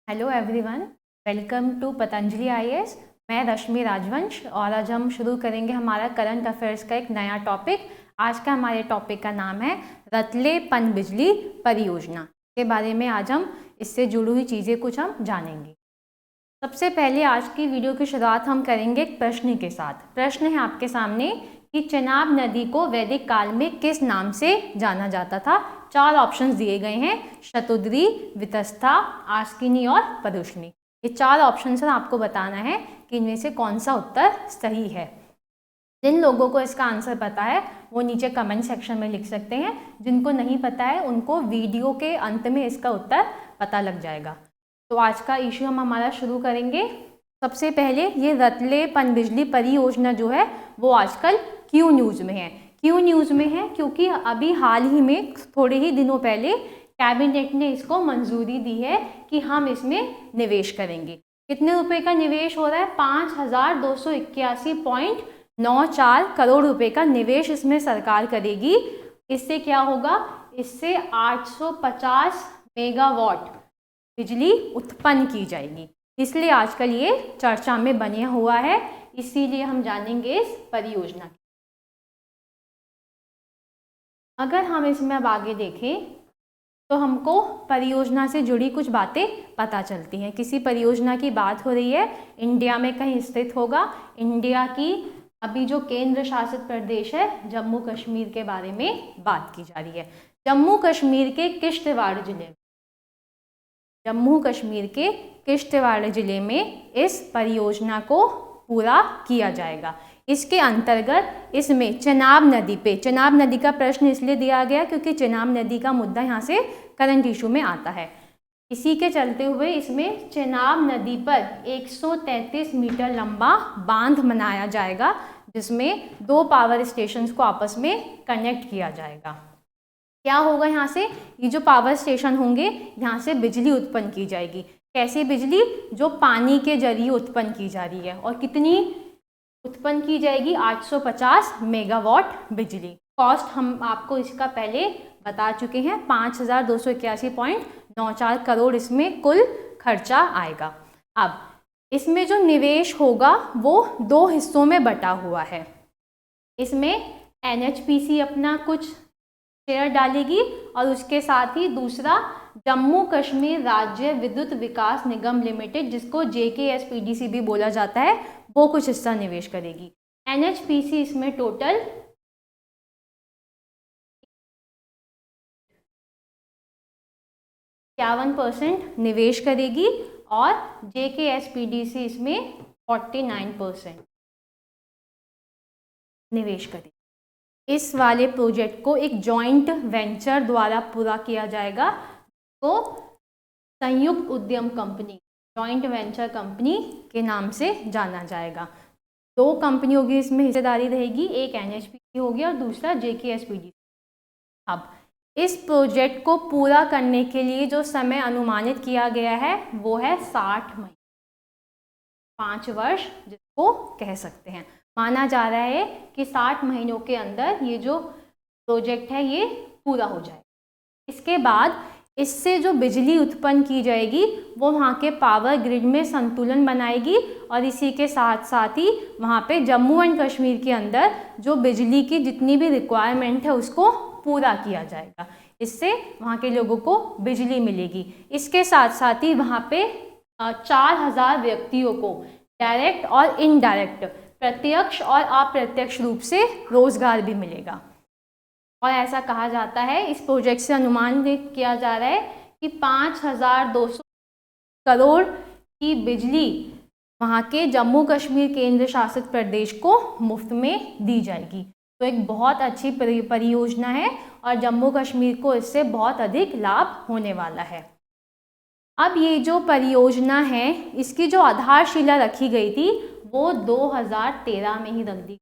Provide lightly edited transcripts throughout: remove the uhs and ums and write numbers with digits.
Hello everyone, welcome to Patanjali IAS. मैं रश्मि राजवंश और आज हम शुरू करेंगे हमारा करंट अफेयर्स का एक नया टॉपिक। आज का हमारे टॉपिक का नाम है रतले पनबिजली परियोजना के बारे में। आज हम इससे जुड़ी हुई चीज़ें कुछ हम जानेंगे। सबसे पहले आज की वीडियो की शुरुआत हम करेंगे एक प्रश्न के साथ। प्रश्न है आपके सामने कि चेनाब नदी को वैदिक काल में किस नाम से जाना जाता था। 4 ऑप्शंस दिए गए हैं, शतुद्री, वितस्ता, आस्किनी और परुष्णी। ये 4 ऑप्शन से आपको बताना है कि इनमें से कौन सा उत्तर सही है। जिन लोगों को इसका आंसर पता है वो नीचे कमेंट सेक्शन में लिख सकते हैं। जिनको नहीं पता है उनको वीडियो के अंत में इसका उत्तर पता लग जाएगा। तो आज का इश्यू हम हमारा शुरू करेंगे। सबसे पहले ये रतले पनबिजली परियोजना जो है वो आजकल क्यों न्यूज़ में है। क्यों न्यूज़ में है? क्योंकि अभी हाल ही में थोड़े ही दिनों पहले कैबिनेट ने इसको मंजूरी दी है कि हम इसमें निवेश करेंगे। कितने रुपए का निवेश हो रहा है? 5,281.94 करोड़ रुपए का निवेश इसमें सरकार करेगी। इससे क्या होगा? इससे 850 मेगावाट बिजली उत्पन्न की जाएगी। इसलिए आजकल ये चर्चा में बने हुआ है। इसीलिए हम जानेंगे इस परियोजना की। अगर हम इसमें अब आगे देखें तो हमको परियोजना से जुड़ी कुछ बातें पता चलती हैं। किसी परियोजना की बात हो रही है, इंडिया में कहीं स्थित होगा। इंडिया की अभी जो केंद्र शासित प्रदेश है जम्मू कश्मीर के बारे में बात की जा रही है। जम्मू कश्मीर के किश्तवाड़ जिले में इस परियोजना को पूरा किया जाएगा। इसके अंतर्गत इसमें चेनाब नदी का प्रश्न इसलिए दिया गया क्योंकि चेनाब नदी का मुद्दा यहाँ से करंट इशू में आता है। इसी के चलते हुए इसमें चेनाब नदी पर 133 मीटर लंबा बांध बनाया जाएगा, जिसमें 2 पावर स्टेशंस को आपस में कनेक्ट किया जाएगा। क्या होगा यहाँ से? ये जो पावर स्टेशन होंगे यहाँ से बिजली उत्पन्न की जाएगी। कैसी बिजली? जो पानी के जरिए उत्पन्न की जा रही है। और कितनी उत्पन्न की जाएगी? 850 मेगावाट बिजली। कॉस्ट हम आपको इसका पहले बता चुके हैं, 5,281.94 करोड़ इसमें कुल खर्चा आएगा। अब इसमें जो निवेश होगा वो 2 हिस्सों में बटा हुआ है। इसमें NHPC अपना कुछ शेयर डालेगी और उसके साथ ही दूसरा जम्मू कश्मीर राज्य विद्युत विकास निगम लिमिटेड, जिसको JKSPDC भी बोला जाता है, वो कुछ हिस्सा निवेश करेगी। NHPC इसमें टोटल 51% निवेश करेगी और JKSPDC इसमें 49% निवेश करेगी। इस वाले प्रोजेक्ट को एक जॉइंट वेंचर द्वारा पूरा किया जाएगा, तो संयुक्त उद्यम कंपनी, जॉइंट वेंचर कंपनी के नाम से जाना जाएगा। 2 कंपनियों की इसमें हिस्सेदारी रहेगी, एक NHPC होगी और दूसरा JKSPDC। अब इस प्रोजेक्ट को पूरा करने के लिए जो समय अनुमानित किया गया है वो है 60 महीने, 5 वर्ष जिसको कह सकते हैं। माना जा रहा है कि 60 महीनों के अंदर ये जो प्रोजेक्ट है ये पूरा हो जाएगा। इसके बाद इससे जो बिजली उत्पन्न की जाएगी वो वहाँ के पावर ग्रिड में संतुलन बनाएगी और इसी के साथ साथ ही वहाँ पे जम्मू एंड कश्मीर के अंदर जो बिजली की जितनी भी रिक्वायरमेंट है उसको पूरा किया जाएगा। इससे वहाँ के लोगों को बिजली मिलेगी। इसके साथ साथ ही वहाँ पे 4000 व्यक्तियों को डायरेक्ट और इनडायरेक्ट, प्रत्यक्ष और अप्रत्यक्ष रूप से रोजगार भी मिलेगा। और ऐसा कहा जाता है, इस प्रोजेक्ट से अनुमान किया जा रहा है कि 5,200 करोड़ की बिजली वहाँ के जम्मू कश्मीर केंद्र शासित प्रदेश को मुफ्त में दी जाएगी। तो एक बहुत अच्छी परियोजना है और जम्मू कश्मीर को इससे बहुत अधिक लाभ होने वाला है। अब ये जो परियोजना है इसकी जो आधारशिला रखी गई थी वो 2013 में ही रख दी।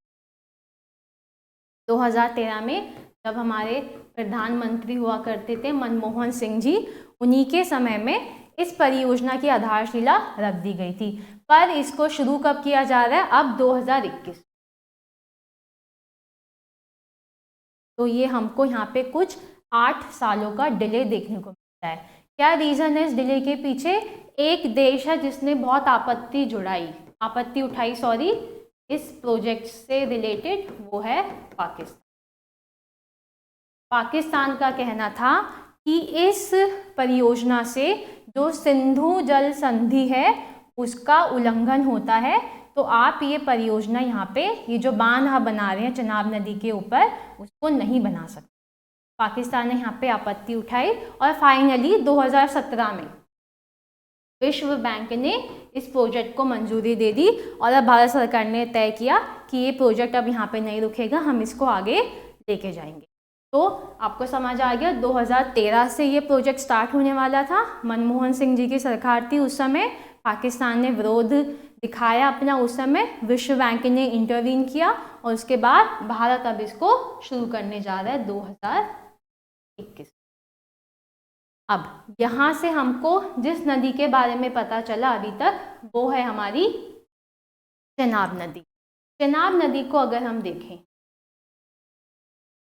2013 में जब हमारे प्रधानमंत्री हुआ करते थे मनमोहन सिंह जी, उन्हीं के समय में इस परियोजना की आधारशिला रख दी गई थी। पर इसको शुरू कब किया जा रहा है? अब 2021। तो ये हमको यहाँ पे कुछ 8 सालों का डिले देखने को मिलता है। क्या रीज़न है इस डिले के पीछे? एक देश है जिसने बहुत आपत्ति उठाई इस प्रोजेक्ट से रिलेटेड, वो है पाकिस्तान। पाकिस्तान का कहना था कि इस परियोजना से जो सिंधु जल संधि है उसका उल्लंघन होता है, तो आप ये परियोजना यहाँ पे ये जो बांध आप बना रहे हैं चेनाब नदी के ऊपर उसको नहीं बना सकते। पाकिस्तान ने यहाँ पे आपत्ति उठाई और फाइनली 2017 में विश्व बैंक ने इस प्रोजेक्ट को मंजूरी दे दी और अब भारत सरकार ने तय किया कि ये प्रोजेक्ट अब यहाँ पे नहीं रुकेगा, हम इसको आगे लेके जाएंगे। तो आपको समझ आ गया 2013 से ये प्रोजेक्ट स्टार्ट होने वाला था। मनमोहन सिंह जी की सरकार थी उस समय, पाकिस्तान ने विरोध दिखाया अपना, उस समय विश्व बैंक ने इंटरवीन किया और उसके बाद भारत अब इसको शुरू करने जा रहा है 2021। अब यहाँ से हमको जिस नदी के बारे में पता चला अभी तक वो है हमारी चेनाब नदी। चेनाब नदी को अगर हम देखें,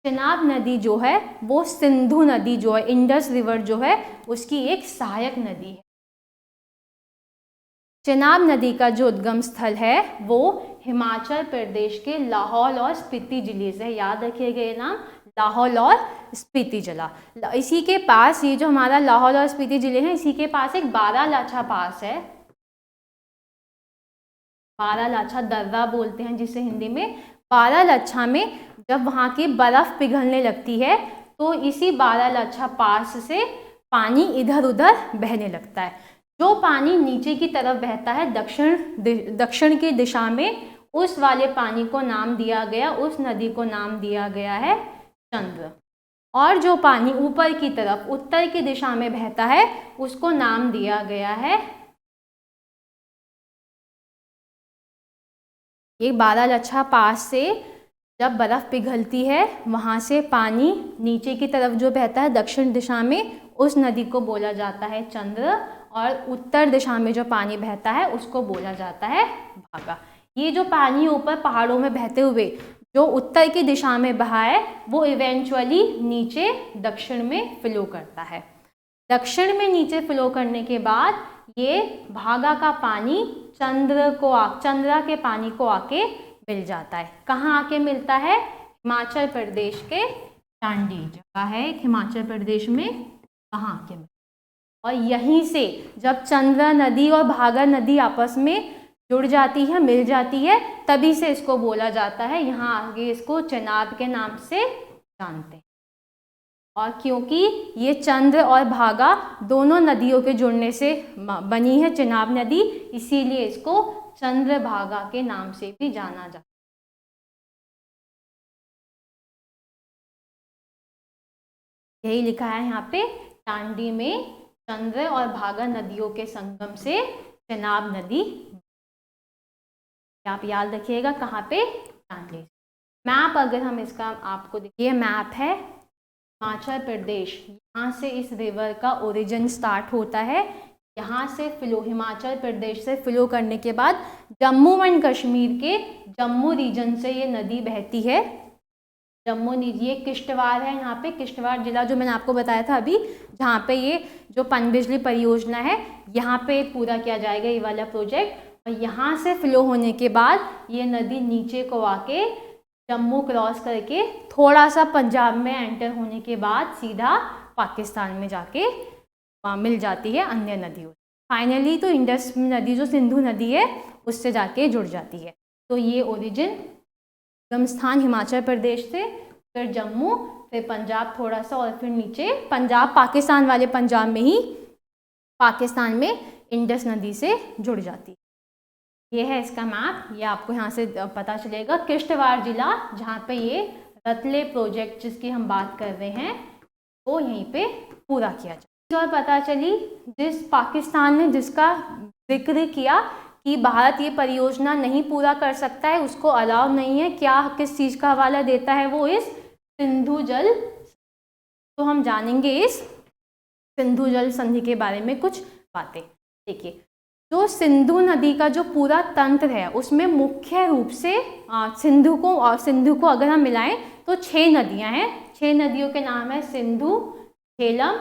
चेनाब नदी जो है वो सिंधु नदी जो है, इंडस रिवर जो है उसकी एक सहायक नदी है। चेनाब नदी का जो उद्गम स्थल है वो हिमाचल प्रदेश के लाहौल और स्पीति जिले से, याद रखिएगा ये नाम, लाहौल और स्पीति जिला। इसी के पास ये जो हमारा लाहौल और स्पीति जिले हैं, इसी के पास एक बारालाचा पास है, बारालाचा दर्रा बोलते हैं जिसे हिंदी में। बारालाचा में जब वहाँ की बर्फ पिघलने लगती है तो इसी बारालाचा पास से पानी इधर उधर बहने लगता है। जो पानी नीचे की तरफ बहता है दक्षिण की दिशा में, उस वाले पानी को नाम दिया गया, उस नदी को नाम दिया गया है चंद्र। और जो पानी ऊपर की तरफ उत्तर की दिशा में बहता है उसको नाम दिया गया है, ये बारालाचा पास से जब बर्फ पिघलती है वहाँ से पानी नीचे की तरफ जो बहता है दक्षिण दिशा में, उस नदी को बोला जाता है चंद्र, और उत्तर दिशा में जो पानी बहता है उसको बोला जाता है भागा। ये जो पानी ऊपर पहाड़ों में बहते हुए जो उत्तर की दिशा में बहा है वो इवेंचुअली नीचे दक्षिण में फ्लो करता है। दक्षिण में नीचे फ्लो करने के बाद ये भागा का पानी चंद्रा के पानी को आके मिल जाता है। कहाँ आके मिलता है? हिमाचल प्रदेश के टांडी जगह है हिमाचल प्रदेश में, कहाँ आके मिलता है। और यहीं से जब चंद्रा नदी और भागा नदी आपस में जुड़ जाती है, मिल जाती है, तभी से इसको बोला जाता है, यहाँ आगे इसको चेनाब के नाम से जानते हैं। और क्योंकि ये चंद्र और भागा दोनों नदियों के जुड़ने से बनी है चेनाब नदी, इसीलिए इसको चंद्रभागा के नाम से भी जाना जाता है। यही लिखा है यहाँ पे, टांडी में चंद्र और भागा नदियों के संगम से चेनाब नदी। आप याद रखिएगा कहाँ पे? टांडी। मैप अगर हम इसका आपको देखिए, मैप है हिमाचल प्रदेश, यहाँ से इस रिवर का ओरिजिन स्टार्ट होता है, यहाँ से फ्लो हिमाचल प्रदेश से फ्लो करने के बाद जम्मू एंड कश्मीर के जम्मू रीजन से ये नदी बहती है। जम्मू नदी, ये किश्तवाड़ है, यहाँ पे किश्तवाड़ जिला जो मैंने आपको बताया था अभी, जहाँ पे ये जो पनबिजली परियोजना है यहाँ पे पूरा किया जाएगा ये वाला प्रोजेक्ट। और यहाँ से फ्लो होने के बाद ये नदी नीचे को आके जम्मू क्रॉस करके थोड़ा सा पंजाब में एंटर होने के बाद सीधा पाकिस्तान में जाके मिल जाती है अन्य नदियों। फाइनली तो इंडस नदी जो सिंधु नदी है उससे जाके जुड़ जाती है। तो ये ओरिजिन उद्गम स्थान हिमाचल प्रदेश से, फिर जम्मू, फिर पंजाब थोड़ा सा, और फिर नीचे पंजाब, पाकिस्तान वाले पंजाब में ही पाकिस्तान में इंडस नदी से जुड़ जाती है। ये है इसका मैप, ये आपको यहाँ से पता चलेगा। किश्तवाड़ जिला जहाँ पे ये रतले प्रोजेक्ट जिसकी हम बात कर रहे हैं वो यहीं पे पूरा किया जाए। और पता चली जिस पाकिस्तान ने जिसका जिक्र किया कि भारत ये परियोजना नहीं पूरा कर सकता है, उसको अलाउ नहीं है, क्या किस चीज़ का हवाला देता है वो? इस सिंधु जल। तो हम जानेंगे इस सिंधु जल संधि के बारे में कुछ बातें। देखिए, जो सिंधु नदी का जो पूरा तंत्र है उसमें मुख्य रूप से सिंधु को अगर हम मिलाएं तो 6 नदियां हैं। 6 नदियों के नाम है सिंधु, झेलम,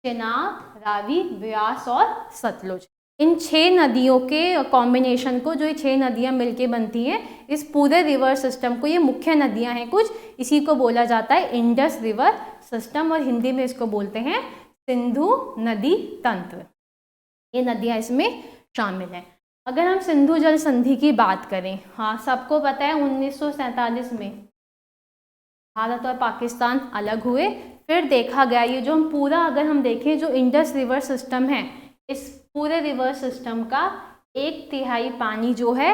चेनाब, रावी, ब्यास और सतलुज। इन 6 नदियों के कॉम्बिनेशन को, जो ये 6 नदियाँ मिलके बनती हैं, इस पूरे रिवर सिस्टम को, ये मुख्य नदियाँ हैं कुछ, इसी को बोला जाता है इंडस रिवर सिस्टम, और हिंदी में इसको बोलते हैं सिंधु नदी तंत्र। ये नदियाँ इसमें शामिल हैं। अगर हम सिंधु जल संधि की बात करें, हाँ सबको पता है 1947 में भारत और पाकिस्तान अलग हुए, फिर देखा गया ये जो हम पूरा अगर हम देखें जो इंडस रिवर सिस्टम है, इस पूरे रिवर सिस्टम का 1/3 पानी जो है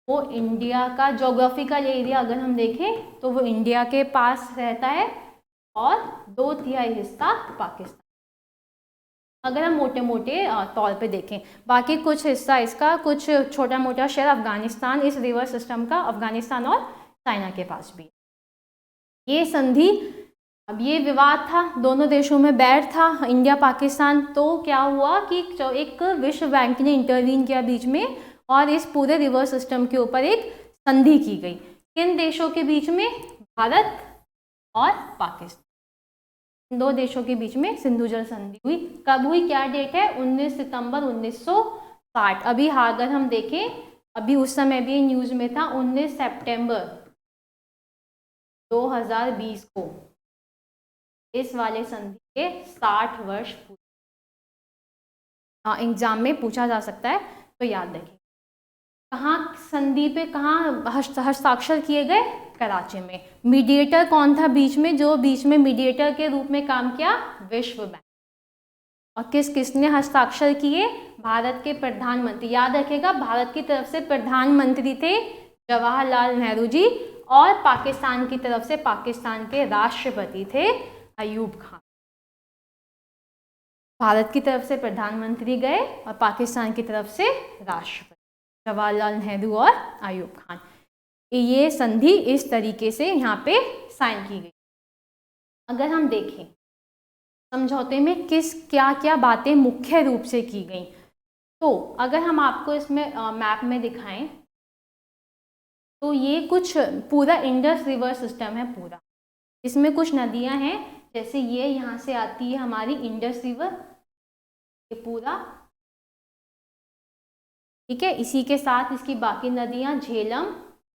वो इंडिया का ज्योग्राफिकल एरिया अगर हम देखें तो वो इंडिया के पास रहता है, और 2/3 हिस्सा पाकिस्तान, अगर हम मोटे मोटे तौर पे देखें। बाकी कुछ हिस्सा इसका, कुछ छोटा मोटा शहर अफगानिस्तान, इस रिवर सिस्टम का अफगानिस्तान और चाइना के पास भी। ये संधि, अब ये विवाद था, दोनों देशों में बैर था, इंडिया पाकिस्तान, तो क्या हुआ कि एक विश्व बैंक ने इंटरवीन किया बीच में, और इस पूरे रिवर सिस्टम के ऊपर एक संधि की गई। किन देशों के बीच में? भारत और पाकिस्तान, 2 देशों के बीच में सिंधु जल संधि हुई। कब हुई, क्या डेट है? 19 सितंबर 1960। अभी अगर हम देखें, अभी उस समय भी न्यूज़ में था, 19 सितंबर 2020 को इस वाले संधि के 60 वर्ष पूरे। एग्जाम में पूछा जा सकता है, तो याद रखें। कहाँ संधि पे कहाँ हस्ताक्षर किए गए? कराची में। मीडिएटर कौन था बीच में, जो बीच में मीडिएटर के रूप में काम किया? विश्व बैंक। और किसने हस्ताक्षर किए? भारत के प्रधानमंत्री, याद रखेगा, भारत की तरफ से प्रधानमंत्री थे जवाहरलाल नेहरू जी, और पाकिस्तान की तरफ से पाकिस्तान के राष्ट्रपति थे अयूब खान। भारत की तरफ से प्रधानमंत्री गए और पाकिस्तान की तरफ से राष्ट्रपति, जवाहरलाल नेहरू और अयूब खान। ये संधि इस तरीके से यहाँ पे साइन की गई। अगर हम देखें समझौते में क्या क्या बातें मुख्य रूप से की गई, तो अगर हम आपको इसमें मैप में दिखाएं, तो ये कुछ पूरा इंडस रिवर सिस्टम है पूरा। इसमें कुछ नदियां हैं, जैसे ये यहाँ से आती है हमारी इंडस रिवर, ये पूरा, ठीक है। इसी के साथ इसकी बाकी नदियां झेलम,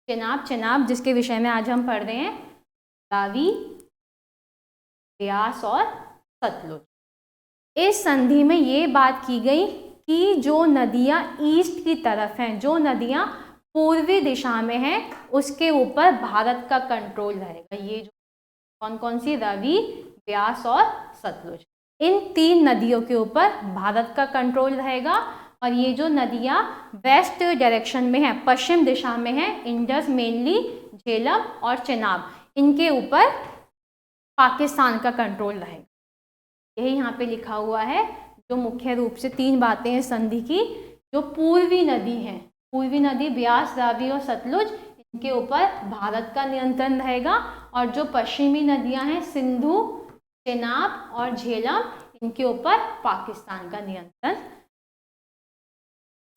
चेनाब जिसके विषय में आज हम पढ़ रहे हैं, रावी, ब्यास और सतलुज। इस संधि में ये बात की गई कि जो नदियां ईस्ट की तरफ हैं, जो नदियां पूर्वी दिशा में हैं, उसके ऊपर भारत का कंट्रोल रहेगा। ये जो कौन कौन सी? रावी, ब्यास और सतलुज। इन 3 नदियों के ऊपर भारत का कंट्रोल रहेगा, और ये जो नदियाँ वेस्ट डायरेक्शन में हैं, पश्चिम दिशा में हैं, इंडस, मेनली झेलम और चेनाब, इनके ऊपर पाकिस्तान का कंट्रोल रहेगा। यही यहाँ पे लिखा हुआ है। जो मुख्य रूप से 3 बातें हैं संधि की, जो पूर्वी नदी हैं, पूर्वी नदी ब्यास, रावी और सतलुज, इनके ऊपर भारत का नियंत्रण रहेगा, और जो पश्चिमी नदियाँ हैं सिंधु, चेनाब और झेलम, इनके ऊपर पाकिस्तान का नियंत्रण।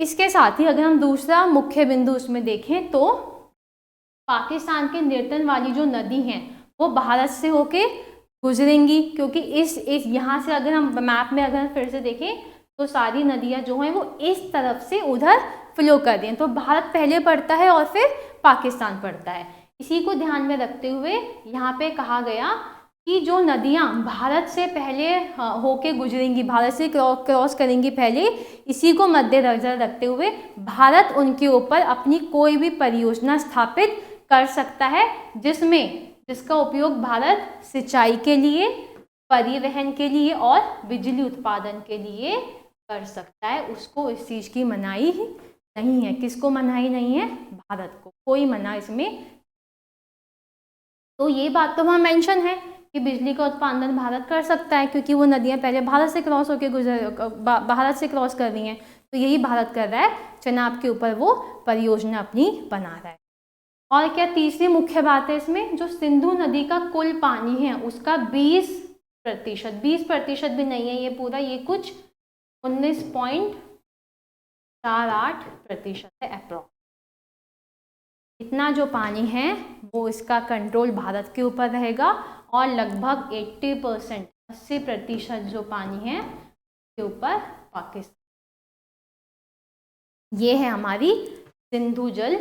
इसके साथ ही अगर हम दूसरा मुख्य बिंदु उसमें देखें, तो पाकिस्तान के नियंत्रण वाली जो नदी हैं वो भारत से होके गुजरेंगी, क्योंकि इस यहाँ से अगर हम मैप में अगर फिर से देखें तो सारी नदियाँ जो हैं वो इस तरफ से उधर फ्लो कर रही हैं, तो भारत पहले पड़ता है और फिर पाकिस्तान पड़ता है। इसी को ध्यान में रखते हुए यहाँ पे कहा गया कि जो नदियाँ भारत से पहले होके गुजरेंगी, भारत से क्रॉस करेंगी पहले, इसी को मद्देनजर रखते हुए भारत उनके ऊपर अपनी कोई भी परियोजना स्थापित कर सकता है, जिसका उपयोग भारत सिंचाई के लिए, परिवहन के लिए और बिजली उत्पादन के लिए कर सकता है। उसको इस चीज़ की मनाही नहीं है। किसको मनाही नहीं है? भारत को कोई मना इसमें। तो ये बात तो वहाँ मेंशन है कि बिजली का उत्पादन भारत कर सकता है, क्योंकि वो नदियाँ पहले भारत से क्रॉस होकर भारत से क्रॉस कर रही हैं, तो यही भारत कर रहा है, चेनाब के ऊपर वो परियोजना अपनी बना रहा है। और क्या तीसरी मुख्य बात है इसमें, जो सिंधु नदी का कुल पानी है उसका 20% भी नहीं है ये पूरा, ये कुछ 19.48% है अप्रॉक्स। इतना जो पानी है वो इसका कंट्रोल भारत के ऊपर रहेगा, और लगभग 80% जो पानी है उसके ऊपर पाकिस्तान। ये है हमारी सिंधु जल,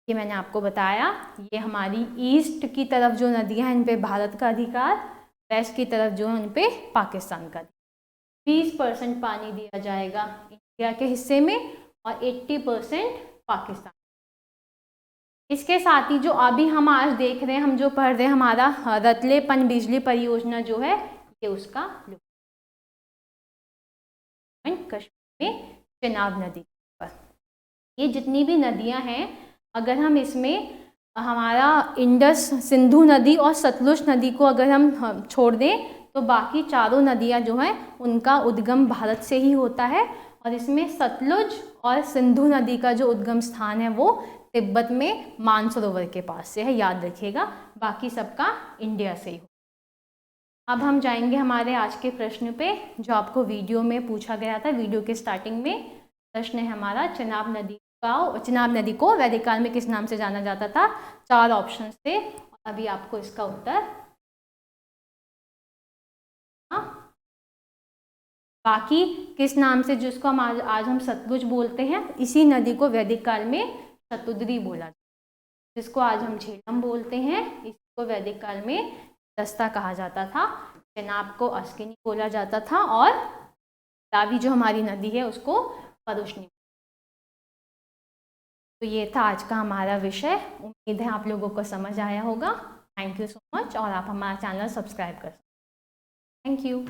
ये मैंने आपको बताया। ये हमारी ईस्ट की तरफ जो नदियां हैं इन पे भारत का अधिकार, वेस्ट की तरफ जो है उन पे पाकिस्तान का। 20% पानी दिया जाएगा इंडिया के हिस्से में और 80% पाकिस्तान। इसके साथ ही जो अभी हम आज देख रहे हैं, हम जो पढ़ रहे हैं, हमारा रतले पनबिजली परियोजना जो है, ये उसका कश्मीर में चेनाब नदी पर। ये जितनी भी नदियां हैं, अगर हम इसमें हमारा इंडस, सिंधु नदी और सतलुज नदी को अगर हम छोड़ दें तो बाकी चारों नदियां जो हैं उनका उद्गम भारत से ही होता है। और इसमें सतलुज और सिंधु नदी का जो उद्गम स्थान है वो तिब्बत में मानसरोवर के पास से है, याद रखिएगा। बाकी सबका इंडिया से ही हो। अब हम जाएंगे हमारे आज के प्रश्न पे, जो आपको वीडियो में पूछा गया था। वीडियो के स्टार्टिंग में प्रश्न है हमारा, चेनाब नदी को वैदिक काल में किस नाम से जाना जाता था? 4 ऑप्शन थे, अभी आपको इसका उत्तर बाकी किस नाम से, जिसको हम आज हम सतलुज बोलते हैं, इसी नदी को वैदिक काल में शतुद्री बोला जाता है। जिसको आज हम झेलम बोलते हैं, इसको वैदिक काल में दस्ता कहा जाता था। चेनाब को अस्किनी बोला जाता था और रावी जो हमारी नदी है उसको परुष्णी। तो ये था आज का हमारा विषय। उम्मीद है आप लोगों को समझ आया होगा। थैंक यू सो मच, और आप हमारा चैनल सब्सक्राइब कर सकते हैं। Thank you.